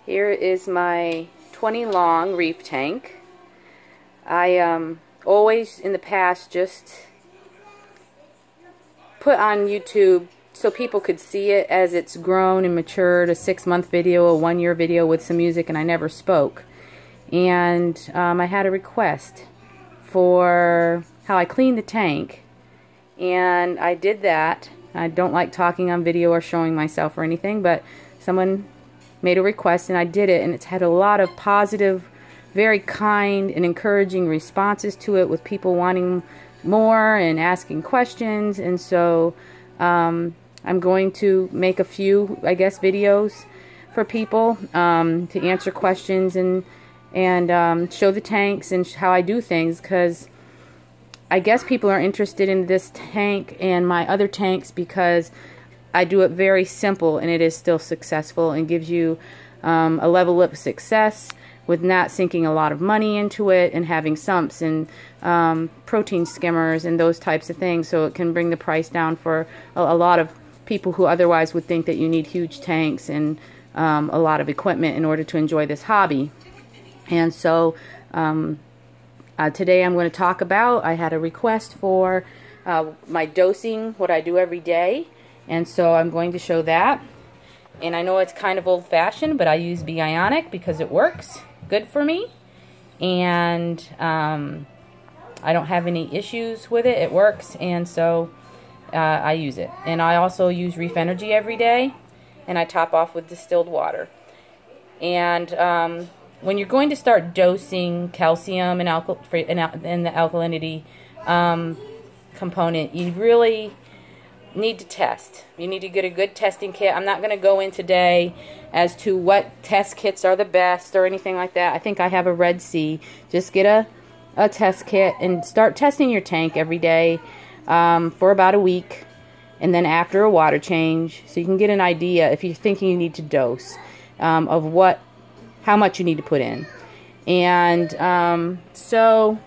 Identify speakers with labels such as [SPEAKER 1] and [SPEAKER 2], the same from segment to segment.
[SPEAKER 1] Here is my 20 long reef tank. I always in the past just put on YouTube so people could see it as it's grown and matured, a 6-month video, a 1-year video with some music, and I never spoke. And I had a request for how I clean the tank, and I did that. I don't like talking on video or showing myself or anything, but someone made a request and I did it, and it's had a lot of positive, very kind and encouraging responses to it, with people wanting more and asking questions. And so I'm going to make a few, I guess, videos for people to answer questions and show the tanks and how I do things, because I guess people are interested in this tank and my other tanks because I do it very simple, and it is still successful and gives you a level of success with not sinking a lot of money into it and having sumps and protein skimmers and those types of things. So it can bring the price down for a lot of people who otherwise would think that you need huge tanks and a lot of equipment in order to enjoy this hobby. And so today I'm going to talk about, I had a request for my dosing, what I do every day. And so I'm going to show that. And I know it's kind of old-fashioned, but I use b-Ionic because it works good for me. And I don't have any issues with it. It works, and so I use it. And I also use Reef Energy every day, and I top off with distilled water. And when you're going to start dosing calcium and the alkalinity component, you really need to test. You need to get a good testing kit. I'm not going to go in today as to what test kits are the best or anything like that. I think I have a Red Sea. Just get a test kit and start testing your tank every day for about a week, and then after a water change, so you can get an idea if you're thinking you need to dose of how much you need to put in. And so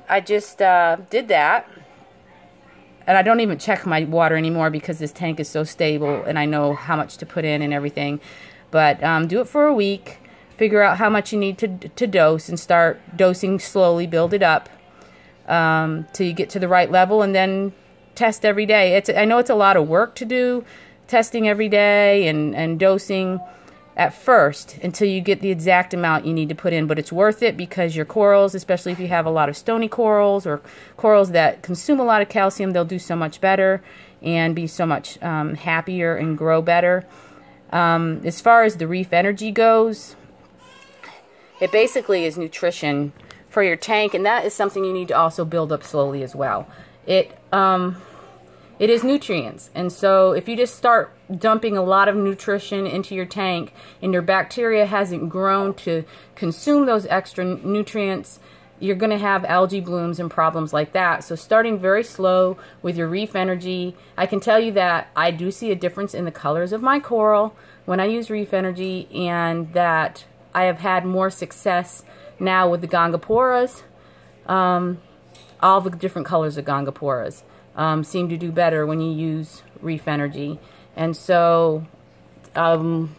[SPEAKER 1] I just did that. And I don't even check my water anymore because this tank is so stable and I know how much to put in and everything. But do it for a week. Figure out how much you need to dose and start dosing slowly. Build it up till you get to the right level, and then test every day. I know it's a lot of work to do, testing every day and dosing at first until you get the exact amount you need to put in, but it's worth it because your corals, especially if you have a lot of stony corals or corals that consume a lot of calcium, they'll do so much better and be so much happier and grow better. As far as the Reef Energy goes, it basically is nutrition for your tank, and that is something you need to also build up slowly as well. It is nutrients, and so if you just start dumping a lot of nutrition into your tank and your bacteria hasn't grown to consume those extra nutrients, you're going to have algae blooms and problems like that. So starting very slow with your Reef Energy, I can tell you that I do see a difference in the colors of my coral when I use Reef Energy, and that I have had more success now with the Gongoporas. All the different colors of Gongoporas seem to do better when you use Reef Energy. And so I'm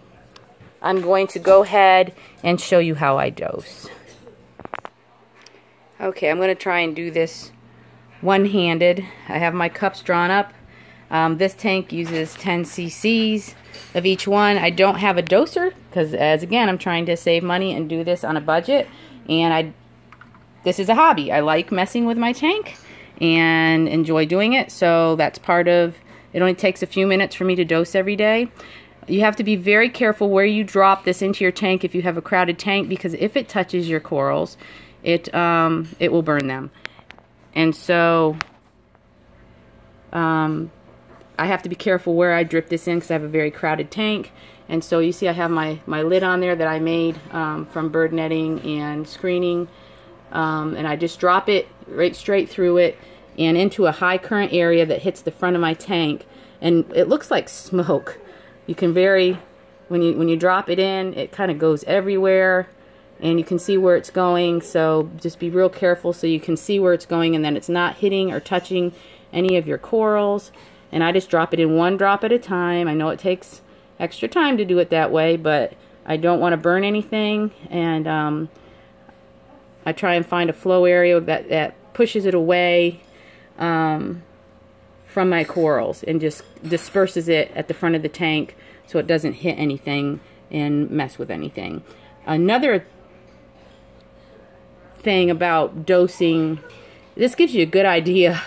[SPEAKER 1] going to go ahead and show you how I dose. Okay, I'm going to try and do this one-handed. I have my cups drawn up. This tank uses 10 cc's of each one. I don't have a doser because, again, I'm trying to save money and do this on a budget. And this is a hobby. I like messing with my tank and enjoy doing it, so that's part of it. Only takes a few minutes for me to dose every day. You have to be very careful where you drop this into your tank if you have a crowded tank, because if it touches your corals, it will burn them. And so I have to be careful where I drip this in because I have a very crowded tank. And so you see I have my lid on there that I made from bird netting and screening. And I just drop it right straight through it and into a high current area that hits the front of my tank, and it looks like smoke. You can when you drop it in, it kind of goes everywhere, and you can see where it's going. So just be real careful so you can see where it's going, and then it's not hitting or touching any of your corals. And I just drop it in one drop at a time. I know it takes extra time to do it that way, but I don't want to burn anything, and I try and find a flow area that pushes it away from my corals and just disperses it at the front of the tank so it doesn't hit anything and mess with anything. Another thing about dosing, this gives you a good idea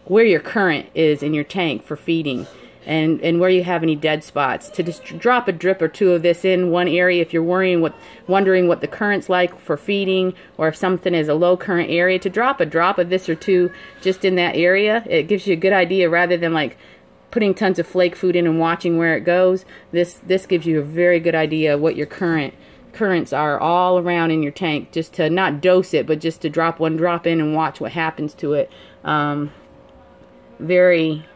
[SPEAKER 1] where your current is in your tank for feeding, and where you have any dead spots. To just drop a drip or two of this in one area if you're wondering what the current's like for feeding, or if something is a low current area, to drop a drop of this or two just in that area. It gives you a good idea rather than like putting tons of flake food in and watching where it goes. This gives you a very good idea of what your currents are all around in your tank, just to not dose it, but just to drop one drop in and watch what happens to it. Very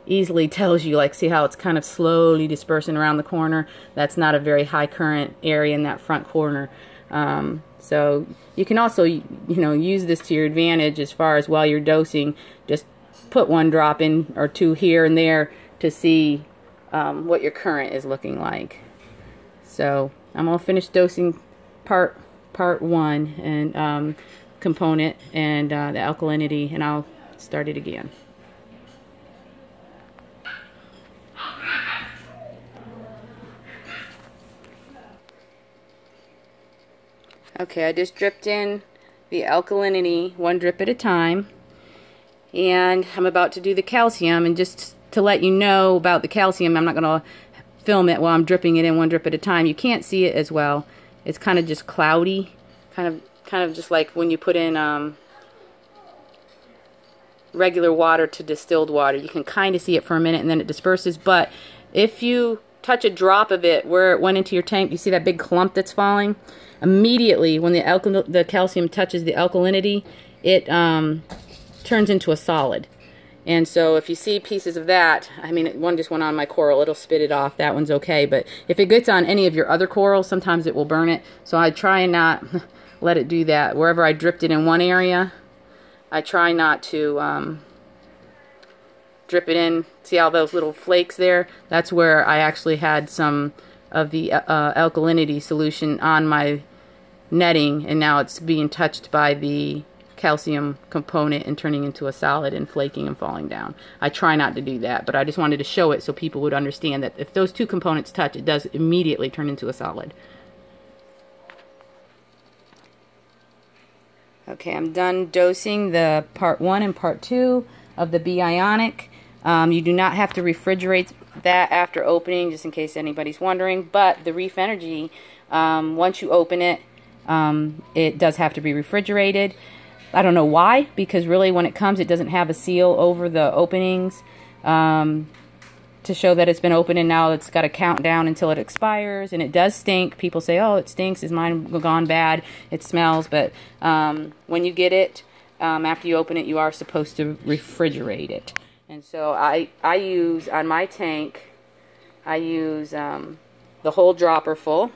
[SPEAKER 1] easily tells you, like, see how it's kind of slowly dispersing around the corner. That's not a very high current area in that front corner. So you can also, use this to your advantage as far as while you're dosing, just put one drop in or two here and there to see what your current is looking like. So I'm gonna finish dosing part 1 and component and the alkalinity, and I'll start it again. Okay, I just dripped in the alkalinity, one drip at a time, and I'm about to do the calcium. And just to let you know about the calcium, I'm not going to film it while I'm dripping it in one drip at a time. You can't see it as well. It's kind of just cloudy, kind of just like when you put in regular water to distilled water. You can kind of see it for a minute and then it disperses. But if you touch a drop of it where it went into your tank, you see that big clump that's falling? Immediately when the calcium touches the alkalinity, it turns into a solid. And so if you see pieces of that, I mean, one just went on my coral, it'll spit it off. That one's okay. But if it gets on any of your other corals, sometimes it will burn it. So I try and not let it do that. Wherever I dripped it in one area, I try not to drip it in. See all those little flakes there? That's where I actually had some of the alkalinity solution on my netting, and now it's being touched by the calcium component and turning into a solid and flaking and falling down. I try not to do that, but I just wanted to show it so people would understand that if those two components touch, it does immediately turn into a solid. Okay, I'm done dosing the part 1 and part 2 of the b-Ionic. You do not have to refrigerate that after opening, just in case anybody's wondering, but the Reef Energy, once you open it, it does have to be refrigerated. I don't know why, because really when it comes, it doesn't have a seal over the openings to show that it's been opened, and now it's got a countdown until it expires. And it does stink. People say, oh, it stinks, is mine gone bad, it smells, but when you get it, after you open it, you are supposed to refrigerate it. And so I use, on my tank, I use the whole dropper full,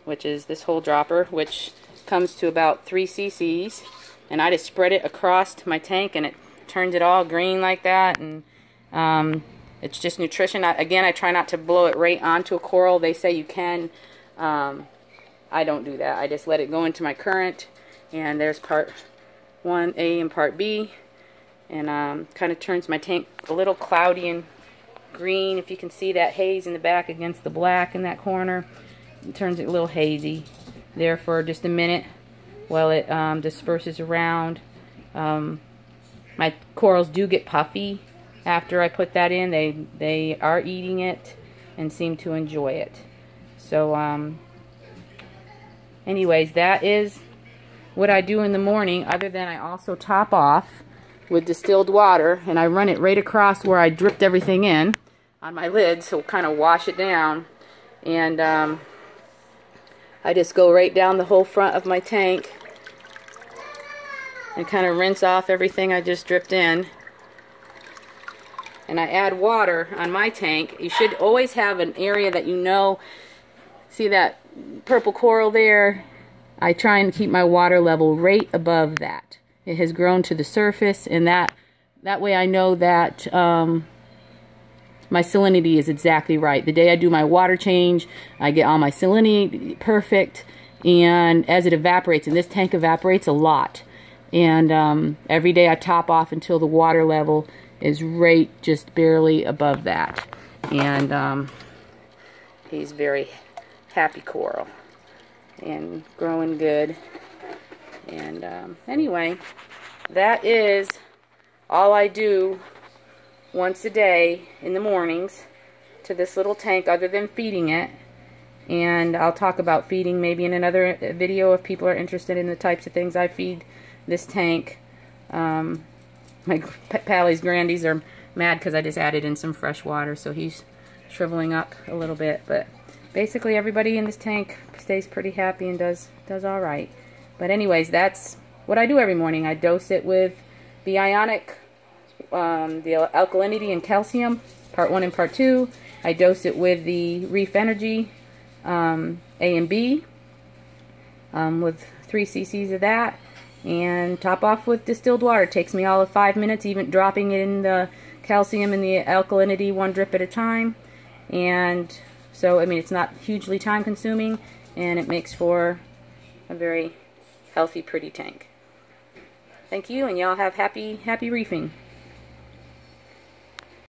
[SPEAKER 1] which is this whole dropper, which comes to about 3 cc's. And I just spread it across my tank, and it turns it all green like that. And it's just nutrition. Again, I try not to blow it right onto a coral. They say you can. I don't do that. I just let it go into my current. And there's part 1A and part B. And kind of turns my tank a little cloudy and green. If you can see that haze in the back against the black in that corner, it turns it a little hazy there for just a minute while it disperses around. My corals do get puffy after I put that in. They are eating it and seem to enjoy it. So anyways, that is what I do in the morning, other than I also top off with distilled water, and I run it right across where I dripped everything in on my lid, so kind of wash it down. And I just go right down the whole front of my tank and kind of rinse off everything I just dripped in. And I add water on my tank. You should always have an area that you know, see that purple coral there? I try and keep my water level right above that. It has grown to the surface, and that way I know that my salinity is exactly right. The day I do my water change, I get all my salinity perfect, and as it evaporates, and this tank evaporates a lot, and every day I top off until the water level is right just barely above that. And he's very happy coral and growing good. And anyway, that is all I do once a day in the mornings to this little tank, other than feeding it. And I'll talk about feeding maybe in another video if people are interested in the types of things I feed this tank. My Pally's Grandies are mad because I just added in some fresh water, so he's shriveling up a little bit. But basically everybody in this tank stays pretty happy and does all right. But anyways, that's what I do every morning. I dose it with b-Ionic, the alkalinity and calcium, part 1 and part 2. I dose it with the Reef Energy, A and B, with 3 cc's of that, and top off with distilled water. It takes me all of 5 minutes, even dropping in the calcium and the alkalinity 1 drip at a time. And so, I mean, it's not hugely time consuming, and it makes for a very healthy, pretty tank. Thank you, and y'all have happy reefing.